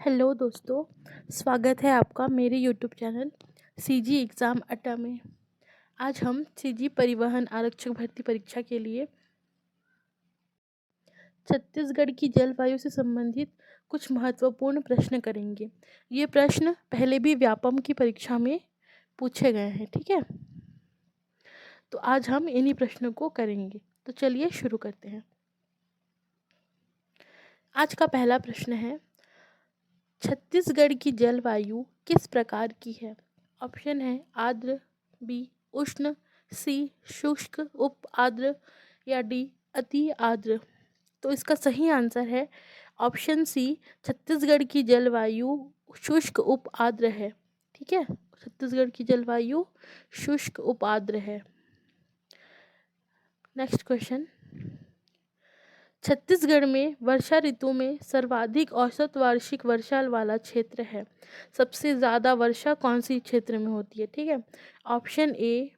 Hello दोस्तों, स्वागत है आपका मेरे यूट्यूब चैनल सीजी एग्ज़ाम अड्डा में। आज हम सीजी परिवहन आरक्षक भर्ती परीक्षा के लिए छत्तीसगढ़ की जलवायु से संबंधित कुछ महत्वपूर्ण प्रश्न करेंगे। ये प्रश्न पहले भी व्यापम की परीक्षा में पूछे गए हैं, ठीक है। तो आज हम इन्हीं प्रश्नों को करेंगे। तो चलिए शुरू करते हैं। आज का पहला प्रश्न है, छत्तीसगढ़ की जलवायु किस प्रकार की है? ऑप्शन है आर्द्र, बी उष्ण, सी शुष्क उप आर्द्र या डी अति आर्द्र। तो इसका सही आंसर है ऑप्शन सी, छत्तीसगढ़ की जलवायु शुष्क उप आर्द्र है। ठीक है, छत्तीसगढ़ की जलवायु शुष्क उप आर्द्र है। नेक्स्ट क्वेश्चन, छत्तीसगढ़ में वर्षा ऋतु में सर्वाधिक औसत वार्षिक वर्षा वाला क्षेत्र है। सबसे ज़्यादा वर्षा कौन सी क्षेत्र में होती है? ठीक है, ऑप्शन ए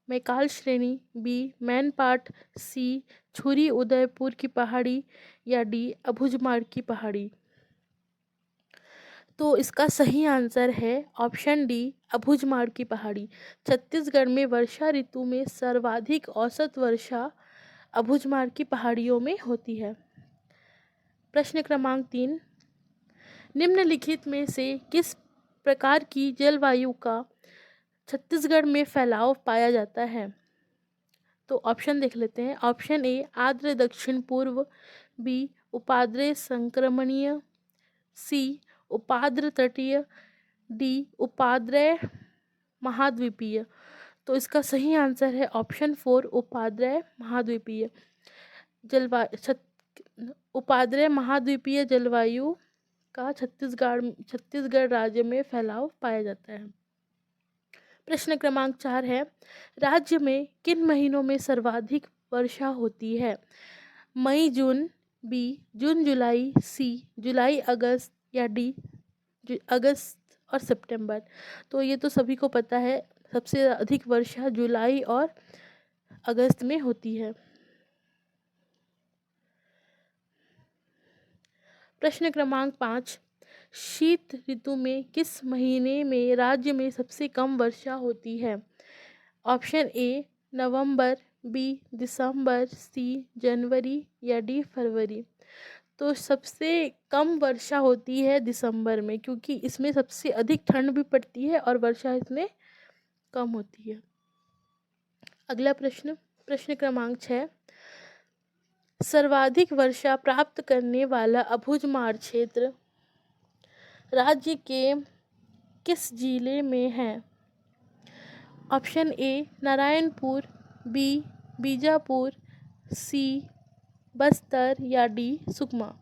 मैकाल श्रेणी, बी मैनपाट, सी छुरी उदयपुर की पहाड़ी या डी अबुझमाड़ की पहाड़ी। तो इसका सही आंसर है ऑप्शन डी अबुझमाड़ की पहाड़ी। छत्तीसगढ़ में वर्षा ऋतु में सर्वाधिक औसत वर्षा अबुझमाड़ की पहाड़ियों में होती है। प्रश्न क्रमांक 3, निम्नलिखित में से किस प्रकार की जलवायु का छत्तीसगढ़ में फैलाव पाया जाता है? तो ऑप्शन देख लेते हैं। ऑप्शन ए आर्द्र दक्षिण पूर्व, बी उपाद्र संक्रमणीय, सी उपाद्र तटीय, डी उपाद्र महाद्वीपीय। तो इसका सही आंसर है ऑप्शन 4 उपाद्र महाद्वीपीय जलवायु। उपाद्र महाद्वीपीय जलवायु का छत्तीसगढ़ राज्य में फैलाव पाया जाता है। प्रश्न क्रमांक 4 है, राज्य में किन महीनों में सर्वाधिक वर्षा होती है? मई जून, बी जून जुलाई, सी जुलाई अगस्त या डी अगस्त और सितंबर। तो ये तो सभी को पता है, सबसे अधिक वर्षा जुलाई और अगस्त में होती है। प्रश्न क्रमांक 5, शीत ऋतु में किस महीने में राज्य में सबसे कम वर्षा होती है? ऑप्शन ए नवंबर, बी दिसंबर, सी जनवरी या डी फरवरी। तो सबसे कम वर्षा होती है दिसंबर में, क्योंकि इसमें सबसे अधिक ठंड भी पड़ती है और वर्षा इसमें कम होती है। अगला प्रश्न, प्रश्न क्रमांक 6, सर्वाधिक वर्षा प्राप्त करने वाला अबुझमाड़ क्षेत्र राज्य के किस जिले में है? Option A Narayanpur, B Bijapur, C Bastar या डी सुकमा।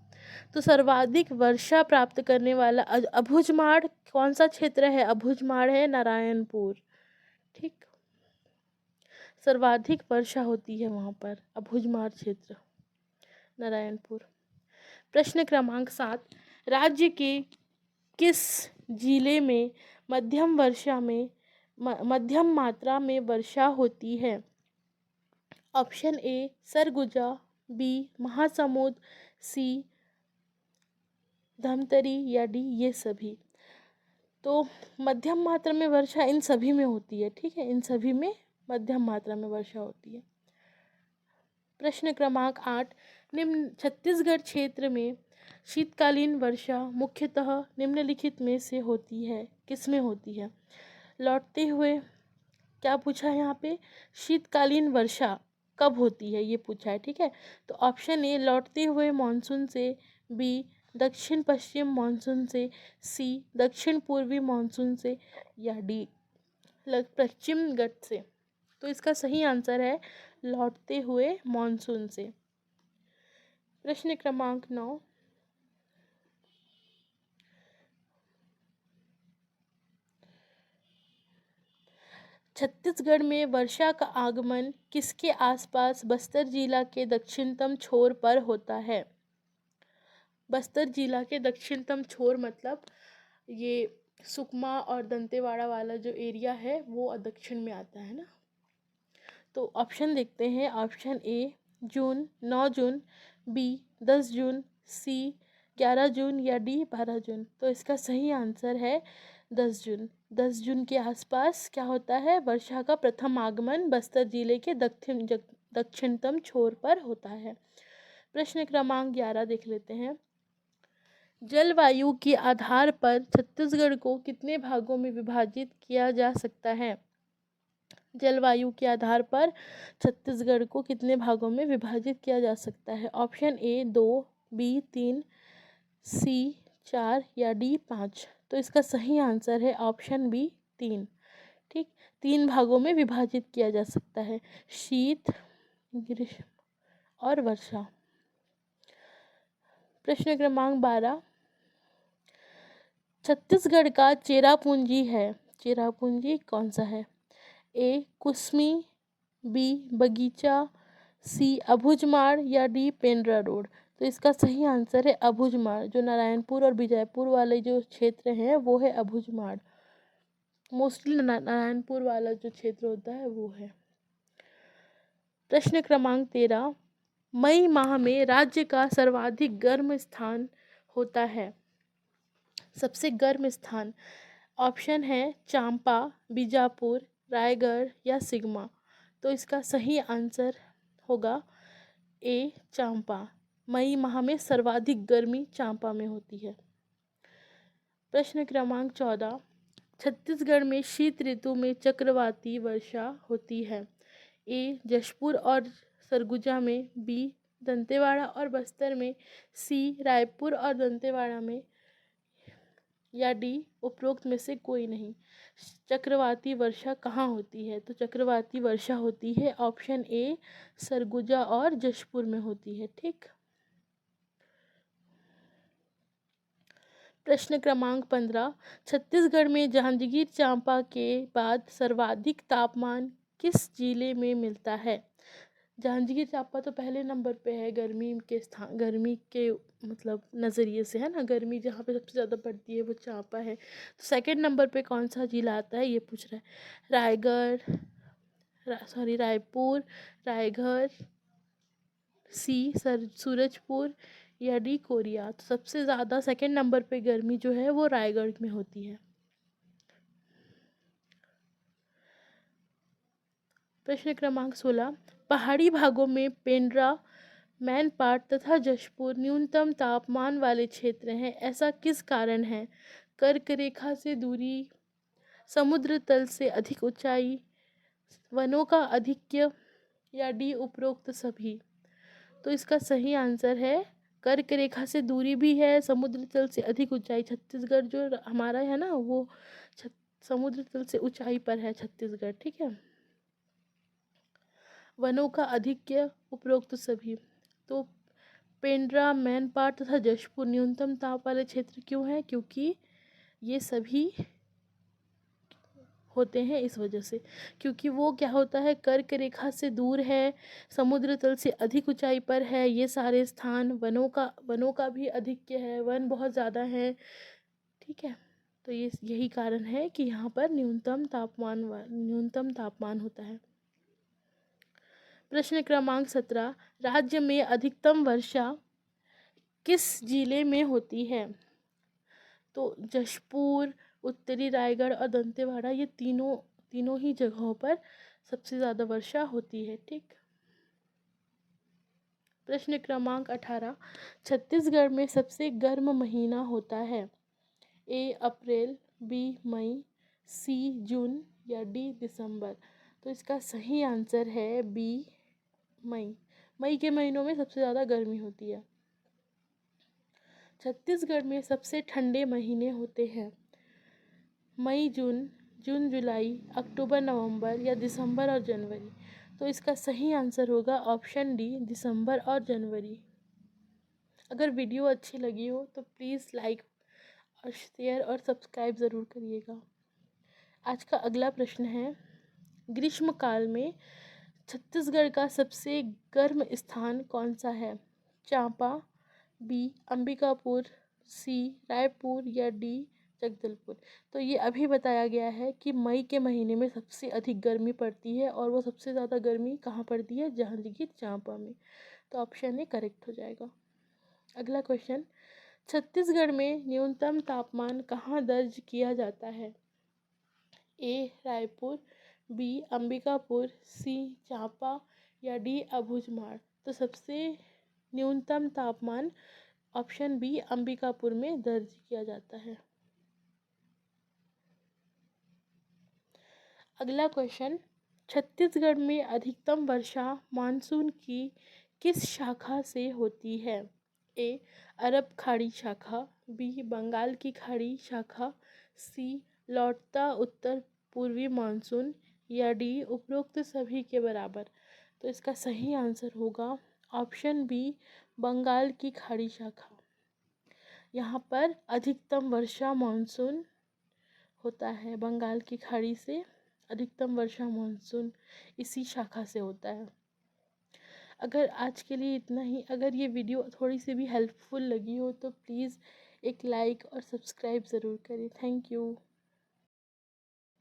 तो सर्वाधिक वर्षा प्राप्त करने वाला अबुझमाड़ कौन सा क्षेत्र है? अबुझमाड़ है नारायणपुर। ठीक, सर्वाधिक वर्षा होती है वहाँ पर, अबुझमाड़ क्षेत्र नारायणपुर। प्रश्न क्रमांक 7, राज्य के किस जिले में मध्यम मात्रा में वर्षा होती है? Option A Surguja, B Mahasamund, C Dhamtari या डी ये सभी। तो मध्यम मात्रा में वर्षा इन सभी में होती है। ठीक है, इन सभी में मध्यम मात्रा में वर्षा होती है। प्रश्न क्रमांक 8, निम्न छत्तीसगढ़ क्षेत्र में शीतकालीन वर्षा मुख्यतः निम्नलिखित में से होती है, किस में होती है? लौटते हुए, क्या पूछा है यहाँ पे? शीतकालीन वर्षा कब होती है ये पूछा है। ठीक है, तो ऑप्शन ए लौटते हुए मानसून से, बी दक्षिण पश्चिम मानसून से, सी दक्षिण पूर्वी मानसून से या डी पश्चिम घाट से। तो इसका सही आंसर है लौटते हुए मानसून से। प्रश्न क्रमांक 9, छत्तीसगढ़ में वर्षा का आगमन किसके आसपास बस्तर जिला के दक्षिणतम छोर पर होता है? बस्तर जिला के दक्षिणतम छोर मतलब ये सुकमा और दंतेवाड़ा वाला जो एरिया है वो दक्षिण में आता है ना। तो ऑप्शन देखते हैं। Option A June 9 June, B 10 जून, सी 11 जून या डी 12 जून? तो इसका सही आंसर है 10 जून। 10 जून के आसपास क्या होता है, वर्षा का प्रथम आगमन बस्तर जिले के दक्षिणतम छोर पर होता है। प्रश्न क्रमांक 11 देख लेते हैं। जलवायु के आधार पर छत्तीसगढ़ को कितने भागों में विभाजित किया जा सकता है? जलवायु के आधार पर छत्तीसगढ़ को कितने भागों में विभाजित किया जा सकता है? ऑप्शन ए 2, बी 3, सी 4 या डी 5? तो इसका सही आंसर है ऑप्शन बी 3। ठीक, 3 भागों में विभाजित किया जा सकता है, शीत, ग्रीष्म और वर्षा। प्रश्न क्रमांक 12, छत्तीसगढ़ का चेरापूंजी है, चेरापूंजी कौन सा है? ए कुसमी, बी बगीचा, सी अबूझमाड़ या डी पेंड्रा रोड? तो इसका सही आंसर है अबूझमाड़। जो नारायणपुर और बीजापुर वाले जो क्षेत्र हैं वो है अबूझमाड़। मोस्टली नारायणपुर वाला जो क्षेत्र होता है वो है। प्रश्न क्रमांक 13, मई माह में राज्य का सर्वाधिक गर्म स्थान होता है, सबसे गर्म स्थान। ऑप्शन है चांपा, बीजापुर, रायगढ़ या सिगमा? तो इसका सही आंसर होगा ए चांपा। मई माह में सर्वाधिक गर्मी चांपा में होती है। प्रश्न क्रमांक 14, छत्तीसगढ़ में शीत ऋतु में चक्रवाती वर्षा होती है। ए जशपुर और सरगुजा में, बी दंतेवाड़ा और बस्तर में, सी रायपुर और दंतेवाड़ा में या डी उपरोक्त में से कोई नहीं। चक्रवाती वर्षा कहाँ होती है? तो चक्रवाती वर्षा होती है ऑप्शन ए सरगुजा और जशपुर में होती है। ठीक, प्रश्न क्रमांक 15, छत्तीसगढ़ में जांजगीर चांपा के बाद सर्वाधिक तापमान किस जिले में मिलता है? जांजगीर चांपा तो पहले नंबर पे है गर्मी के मतलब नज़रिए से, है ना, गर्मी जहाँ पे सबसे ज़्यादा पड़ती है वो चांपा है। तो सेकंड नंबर पे कौन सा जिला आता है ये पूछ रहा है। रायपुर, रायगढ़, सी सूरजपुर या डी कोरिया? तो सबसे ज़्यादा सेकंड नंबर पे गर्मी जो है वो रायगढ़ में होती है। प्रश्न क्रमांक 16, पहाड़ी भागों में पेंड्रा, मैनपाट तथा जशपुर न्यूनतम तापमान वाले क्षेत्र हैं, ऐसा किस कारण है? कर्क रेखा से दूरी, समुद्र तल से अधिक ऊंचाई, वनों का आधिक्य या डी उपरोक्त सभी? तो इसका सही आंसर है कर्क रेखा से दूरी भी है, समुद्र तल से अधिक ऊंचाई। छत्तीसगढ़ जो हमारा है ना वो समुद्र तल से ऊंचाई पर है छत्तीसगढ़। ठीक है, वनों का आधिक्य उपरोक्त सभी। तो पेंड्रा, मैनपाट तथा जशपुर न्यूनतम ताप वाले क्षेत्र क्यों हैं? क्योंकि ये सभी होते हैं इस वजह से, क्योंकि वो क्या होता है कर्क रेखा से दूर है, समुद्र तल से अधिक ऊंचाई पर है। ये सारे स्थान वनों का भी आधिक्य है, वन बहुत ज़्यादा हैं। ठीक है, तो ये यही कारण है कि यहाँ पर न्यूनतम तापमान होता है। प्रश्न क्रमांक 17, राज्य में अधिकतम वर्षा किस जिले में होती है? तो जशपुर, उत्तरी रायगढ़ और दंतेवाड़ा, ये तीनों ही जगहों पर सबसे ज़्यादा वर्षा होती है। ठीक, प्रश्न क्रमांक 18, छत्तीसगढ़ में सबसे गर्म महीना होता है। ए अप्रैल, बी मई, सी जून या डी दिसंबर? तो इसका सही आंसर है बी मई। मई के महीनों में सबसे ज़्यादा गर्मी होती है। छत्तीसगढ़ में सबसे ठंडे महीने होते हैं मई जून, जून जुलाई, अक्टूबर नवंबर या दिसंबर और जनवरी? तो इसका सही आंसर होगा ऑप्शन डी दिसंबर और जनवरी। अगर वीडियो अच्छी लगी हो तो प्लीज़ लाइक और शेयर और सब्सक्राइब ज़रूर करिएगा। आज का अगला प्रश्न है, ग्रीष्मकाल में छत्तीसगढ़ का सबसे गर्म स्थान कौन सा है? चांपा, बी अंबिकापुर, सी रायपुर या डी जगदलपुर? तो ये अभी बताया गया है कि मई के महीने में सबसे अधिक गर्मी पड़ती है और वो सबसे ज़्यादा गर्मी कहाँ पड़ती है? जांजगीर चांपा में। तो ऑप्शन ए करेक्ट हो जाएगा। अगला क्वेश्चन, छत्तीसगढ़ में न्यूनतम तापमान कहाँ दर्ज किया जाता है? ए रायपुर, बी अंबिकापुर, सी चांपा या डी अबूझमाड़। तो सबसे न्यूनतम तापमान ऑप्शन बी अंबिकापुर में दर्ज किया जाता है। अगला क्वेश्चन, छत्तीसगढ़ में अधिकतम वर्षा मानसून की किस शाखा से होती है? ए अरब खाड़ी शाखा, बी बंगाल की खाड़ी शाखा, सी लौटता उत्तर पूर्वी मानसून या डी उपरोक्त सभी के बराबर। तो इसका सही आंसर होगा ऑप्शन बी बंगाल की खाड़ी शाखा। यहाँ पर अधिकतम वर्षा मानसून होता है बंगाल की खाड़ी से, अधिकतम वर्षा मानसून इसी शाखा से होता है। अगर आज के लिए इतना ही। अगर ये वीडियो थोड़ी सी भी हेल्पफुल लगी हो तो प्लीज़ एक लाइक और सब्सक्राइब ज़रूर करें। Thank you.